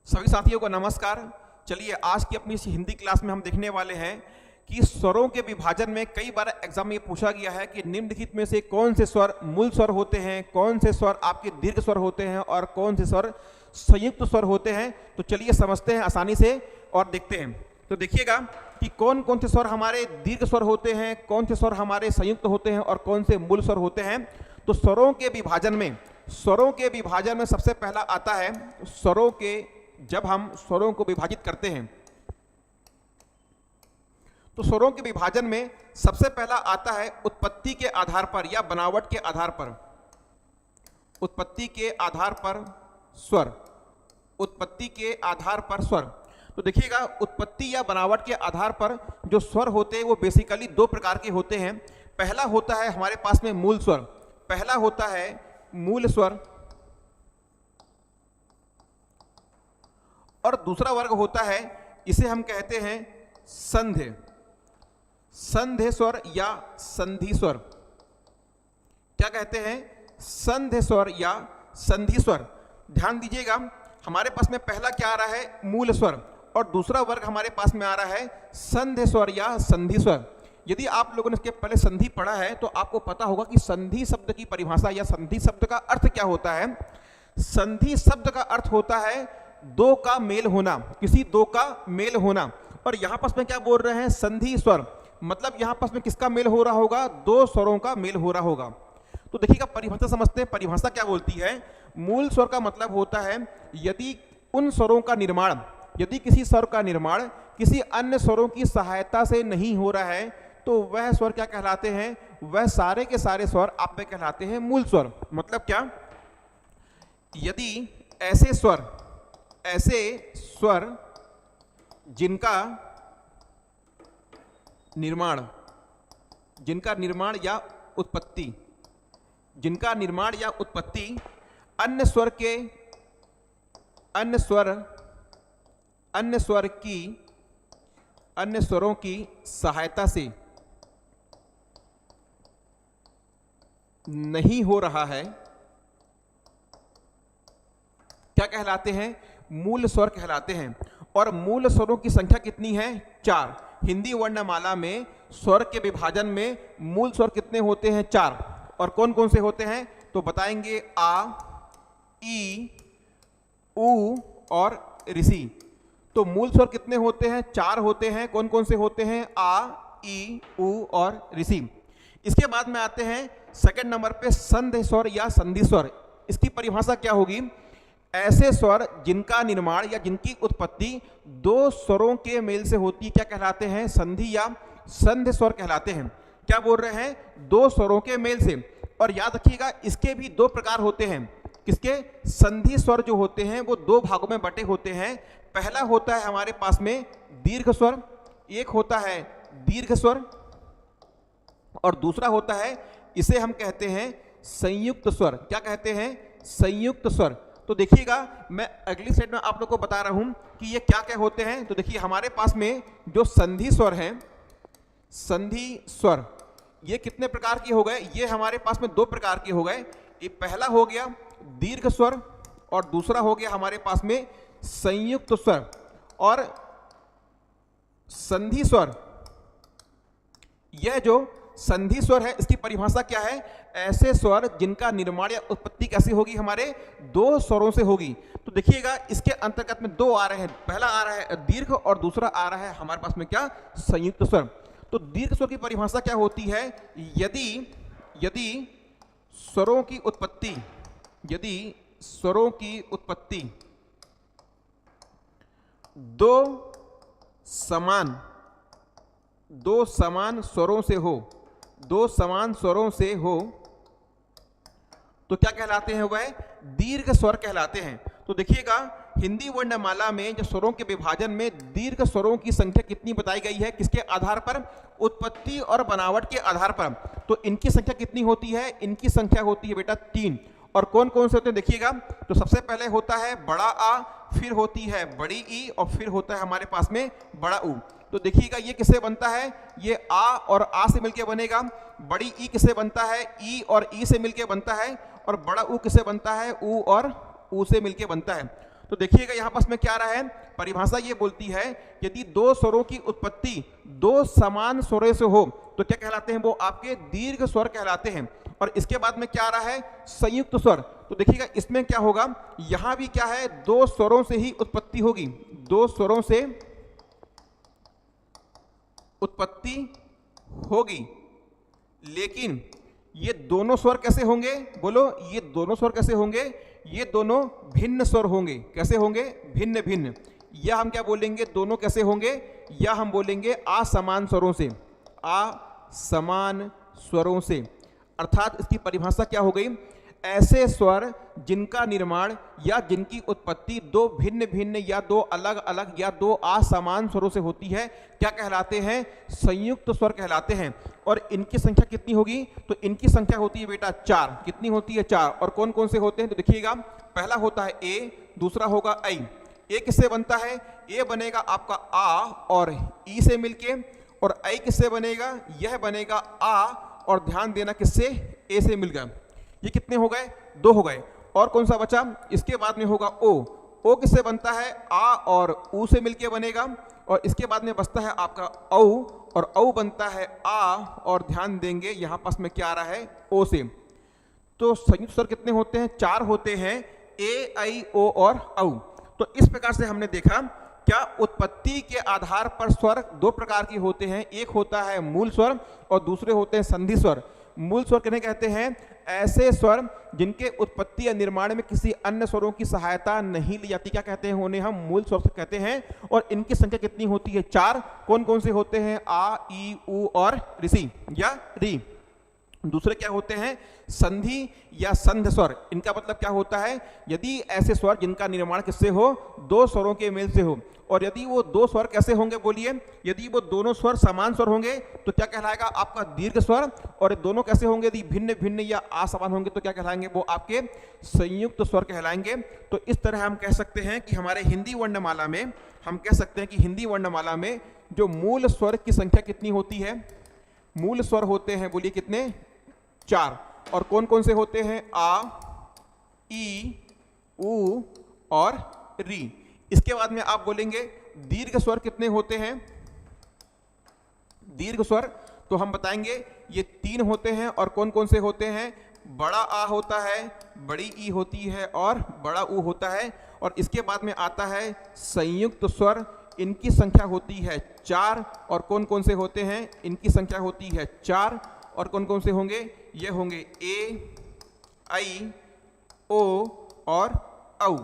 सभी साथियों को नमस्कार। चलिए आज की अपनी इस हिंदी क्लास में हम देखने वाले हैं कि स्वरों के विभाजन में कई बार एग्जाम में पूछा गया है कि निम्नलिखित में से कौन से स्वर मूल स्वर होते हैं, कौन से स्वर आपके दीर्घ स्वर होते हैं और कौन से स्वर संयुक्त स्वर होते हैं। तो चलिए समझते हैं आसानी से और देखते हैं। तो देखिएगा कि कौन कौन से स्वर हमारे दीर्घ स्वर होते हैं, कौन से स्वर हमारे संयुक्त होते हैं और कौन से मूल स्वर होते हैं। तो स्वरों के विभाजन में सबसे पहला आता है जब हम स्वरों को विभाजित करते हैं तो स्वरों के विभाजन में सबसे पहला आता है उत्पत्ति के आधार पर या बनावट के आधार पर। उत्पत्ति के आधार पर स्वर, उत्पत्ति के आधार पर स्वर। तो देखिएगा उत्पत्ति या बनावट के आधार पर जो स्वर होते हैं वो बेसिकली दो प्रकार के होते हैं। पहला होता है हमारे पास में मूल स्वर, पहला होता है मूल स्वर और दूसरा वर्ग होता है, इसे हम कहते हैं संधि, संधि स्वर या संधि स्वर। क्या कहते हैं? संधि स्वर या संधि स्वर। ध्यान दीजिएगा हमारे पास में पहला क्या आ रहा है? मूल स्वर, और दूसरा वर्ग हमारे पास में आ रहा है संधि स्वर या संधि स्वर। यदि आप लोगों ने इसके पहले संधि पढ़ा है तो आपको पता होगा कि संधि शब्द की परिभाषा या संधि शब्द का अर्थ क्या होता है। संधि शब्द का अर्थ होता है दो का मेल होना, किसी दो का मेल होना। और यहां पास में क्या बोल रहे हैं? संधि स्वर, मतलब यहां पास में किसका मेल हो रहा होगा? दो स्वरों का मेल हो रहा होगा। तो देखिएगा परिभाषा समझते हैं। परिभाषा क्या बोलती है? मूल स्वर का मतलब होता है यदि उन स्वरों का निर्माण, यदि किसी स्वर का निर्माण किसी अन्य स्वरों की सहायता से नहीं हो रहा है तो वह स्वर क्या कहलाते हैं? वह सारे के सारे स्वर आप में कहलाते हैं मूल स्वर। मतलब क्या? यदि ऐसे स्वर जिनका निर्माण या उत्पत्ति अन्य स्वरों की सहायता से नहीं हो रहा है, क्या कहलाते हैं? मूल स्वर कहलाते हैं। और मूल स्वरों की संख्या कितनी है? 4। हिंदी वर्णमाला में स्वर के विभाजन में मूल स्वर कितने होते हैं? 4। और कौन कौन से होते हैं तो बताएंगे? आ, ई, उ और ऋषि। तो मूल स्वर कितने होते हैं? 4 होते हैं। कौन कौन से होते हैं? आ, ई, उ और ऋषि। इसके बाद में आते हैं सेकंड नंबर पे संधि स्वर या संधि स्वर। इसकी परिभाषा क्या होगी? ऐसे स्वर जिनका निर्माण या जिनकी उत्पत्ति दो स्वरों के मेल से होती है, क्या कहलाते हैं? संधि या संधि स्वर कहलाते हैं। क्या बोल रहे हैं? दो स्वरों के मेल से। और याद रखिएगा इसके भी दो प्रकार होते हैं। किसके? संधि स्वर जो होते हैं वो दो भागों में बटे होते हैं। पहला होता है हमारे पास में दीर्घ स्वर, एक होता है दीर्घ स्वर और दूसरा होता है, इसे हम कहते हैं संयुक्त स्वर। क्या कहते हैं? संयुक्त स्वर। तो देखिएगा मैं अगली स्लाइड में आप लोग को बता रहा हूं कि ये क्या क्या होते हैं। तो देखिए हमारे पास में जो संधि स्वर हैं, संधि स्वर ये कितने प्रकार के हो गए? ये हमारे पास में दो प्रकार के हो गए। ये पहला हो गया दीर्घ स्वर और दूसरा हो गया हमारे पास में संयुक्त स्वर। और संधि स्वर, यह जो संधि स्वर है इसकी परिभाषा क्या है? ऐसे स्वर जिनका निर्माण या उत्पत्ति कैसी होगी? हमारे दो स्वरों से होगी। तो देखिएगा इसके अंतर्गत में दो आ रहे हैं। पहला आ रहा है दीर्घ और दूसरा आ रहा है हमारे पास में क्या? संयुक्त स्वर। तो दीर्घ स्वर की परिभाषा क्या होती है? यदि स्वरों की उत्पत्ति दो समान स्वरों से हो तो क्या कहलाते हैं? वह दीर्घ स्वर कहलाते हैं। तो देखिएगा हिंदी वर्णमाला में जो स्वरों के विभाजन में दीर्घ स्वरों की संख्या कितनी बताई गई है? किसके आधार पर? उत्पत्ति और बनावट के आधार पर। तो इनकी संख्या कितनी होती है? इनकी संख्या होती है बेटा 3। और कौन कौन से होते हैं देखिएगा। तो सबसे पहले होता है बड़ा आ, फिर होती है बड़ी ई और फिर होता है हमारे पास में बड़ा ऊ। तो देखिएगा ये किससे बनता है? ये आ और आ से मिलकर बनेगा। बड़ी ई किससे बनता है? ई और ई से मिलकर बनता है। और बड़ा ऊ किससे बनता है? ऊ और ऊ से मिलकर बनता है। तो देखिएगा यहाँ पास में क्या आ रहा है, परिभाषा ये बोलती है यदि दो स्वरों की उत्पत्ति दो समान स्वरों से हो तो क्या कहलाते हैं, वो आपके दीर्घ स्वर कहलाते हैं। और इसके बाद में क्या आ रहा है, संयुक्त स्वर। तो देखिएगा इसमें क्या होगा, यहां भी क्या है, दो स्वरों से ही उत्पत्ति होगी, दो स्वरों से उत्पत्ति होगी। लेकिन ये दोनों स्वर कैसे होंगे, बोलो, ये दोनों स्वर कैसे होंगे, ये दोनों भिन्न स्वर होंगे। कैसे होंगे, भिन्न भिन्न। या हम क्या बोलेंगे, दोनों कैसे होंगे, या हम बोलेंगे असमान स्वरों से, असमान स्वरों से। अर्थात इसकी परिभाषा क्या हो गई, ऐसे स्वर जिनका निर्माण या जिनकी उत्पत्ति दो भिन्न भिन्न या दो अलग अलग या दो असमान स्वरों से होती है, क्या कहलाते हैं, संयुक्त स्वर कहलाते हैं। और इनकी संख्या कितनी होगी, तो इनकी संख्या होती है बेटा 4। कितनी होती है, 4। और कौन कौन से होते हैं, तो देखिएगा पहला होता है ए, दूसरा होगा ऐ। ए किससे बनता है, ए बनेगा आपका आ और ई से मिलके, और ऐ किससे बनेगा, यह बनेगा आ और ध्यान देना किससे, ए से मिल गया। ये कितने हो गए, 2 हो गए। और कौन सा बचा, इसके बाद में होगा ओ। ओ किससे बनता है, आ और ऊ से मिलके बनेगा। और इसके बाद में बचता है आपका औ, और औ बनता है आ, और ध्यान देंगे यहां पास में क्या आ रहा है, ओ से। तो संयुक्त स्वर कितने होते हैं, 4 होते हैं, ए ऐ ओ और औ। तो इस प्रकार से हमने देखा क्या उत्पत्ति के आधार पर स्वर दो प्रकार के होते हैं, एक होता है मूल स्वर और दूसरे होते हैं संधि स्वर। मूल स्वर किन्हें कहते हैं, ऐसे स्वर जिनके उत्पत्ति या निर्माण में किसी अन्य स्वरों की सहायता नहीं ली जाती, क्या कहते हैं, उन्हें हम मूल स्वर कहते हैं। और इनकी संख्या कितनी होती है, 4। कौन कौन से होते हैं, आ, ई, उ और ऋषि या री। दूसरे क्या होते हैं, संधि या संध स्वर। इनका मतलब क्या होता है, यदि ऐसे स्वर जिनका निर्माण किससे हो, दो स्वरों के मेल से हो। और यदि वो दो स्वर कैसे होंगे, बोलिए, यदि वो दोनों स्वर समान स्वर होंगे तो क्या कहलाएगा, आपका दीर्घ स्वर। और दोनों कैसे होंगे, यदि भिन्न भिन्न या असमान होंगे तो क्या कहलाएंगे, वो आपके संयुक्त स्वर कहलाएंगे। तो इस तरह हम कह सकते हैं कि हमारे हिंदी वर्णमाला में, हम कह सकते हैं कि हिंदी वर्णमाला में जो मूल स्वर की संख्या कितनी होती है, मूल स्वर होते हैं, बोलिए कितने, 4। और कौन कौन से होते हैं, आ, ई, उ और री। इसके बाद में आप बोलेंगे दीर्घ स्वर कितने होते हैं, दीर्घ स्वर तो हम बताएंगे ये 3 होते हैं। और कौन कौन से होते हैं, बड़ा आ होता है, बड़ी ई होती है और बड़ा ऊ होता है। और इसके बाद में आता है संयुक्त स्वर, इनकी संख्या होती है 4। और कौन कौन से होते हैं, इनकी संख्या होती है 4। और कौन कौन से होंगे, ये होंगे ए, ऐ, ओ और औ।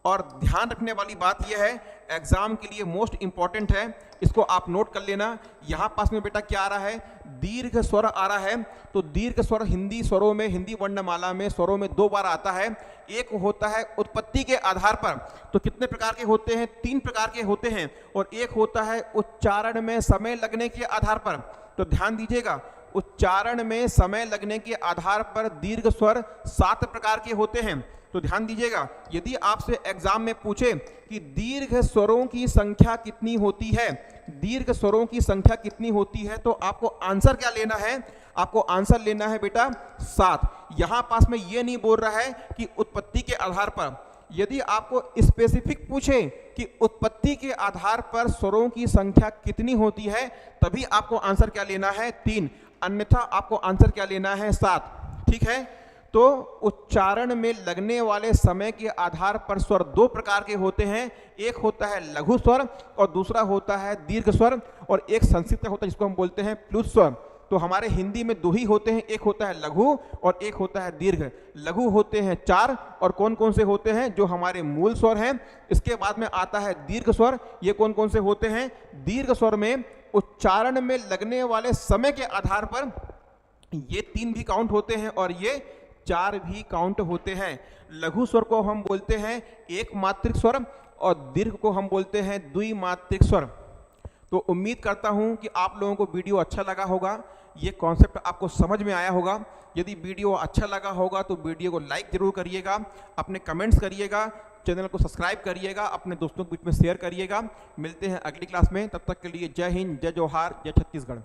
और ध्यान रखने वाली बात यह है, एग्जाम के लिए मोस्ट इंपॉर्टेंट है, इसको आप नोट कर लेना। यहां पास में बेटा क्या आ रहा है, दीर्घ स्वर आ रहा है। तो दीर्घ स्वर हिंदी स्वरों में, हिंदी वर्णमाला में स्वरों में 2 बार आता है। एक होता है उत्पत्ति के आधार पर, तो कितने प्रकार के होते हैं, 3 प्रकार के होते हैं। और एक होता है उच्चारण में समय लगने के आधार पर। तो ध्यान दीजिएगा, उच्चारण में समय लगने के आधार पर दीर्घ स्वर 7 प्रकार के होते हैं। तो ध्यान दीजिएगा, यदि आपसे एग्जाम में पूछे कि दीर्घ स्वरों की संख्या कितनी होती है, दीर्घ स्वरों की संख्या कितनी होती है, तो आपको आंसर क्या लेना है, आपको आंसर लेना है बेटा 7। यहां पास में ये नहीं बोल रहा है कि उत्पत्ति के आधार पर। यदि आपको स्पेसिफिक पूछे कि उत्पत्ति के आधार पर स्वरों की संख्या कितनी होती है, तभी आपको आंसर क्या लेना है, 3। अन्यथा आपको आंसर क्या लेना है, 7। ठीक है। तो उच्चारण में लगने वाले समय के आधार पर स्वर 2 प्रकार के होते हैं, एक होता है लघु स्वर और दूसरा होता है दीर्घ स्वर। और एक संस्कृत होता है जिसको हम बोलते हैं प्लुत स्वर। तो हमारे हिंदी में 2 ही होते हैं, एक होता है लघु और एक होता है दीर्घ। लघु होते हैं 4। और कौन कौन से होते हैं, जो हमारे मूल स्वर हैं। इसके बाद में आता है दीर्घ स्वर। ये कौन कौन से होते हैं, दीर्घ स्वर में उच्चारण में लगने वाले समय के आधार पर ये 3 भी काउंट होते हैं और ये 4 भी काउंट होते हैं। लघु स्वर को हम बोलते हैं एक मात्रिक स्वर और दीर्घ को हम बोलते हैं द्विमात्रिक स्वर। तो उम्मीद करता हूं कि आप लोगों को वीडियो अच्छा लगा होगा, ये कॉन्सेप्ट आपको समझ में आया होगा। यदि वीडियो अच्छा लगा होगा तो वीडियो को लाइक जरूर करिएगा, अपने कमेंट्स करिएगा, चैनल को सब्सक्राइब करिएगा, अपने दोस्तों के बीच में शेयर करिएगा। मिलते हैं अगली क्लास में, तब तक के लिए जय हिंद, जय जोहार, जय छत्तीसगढ़।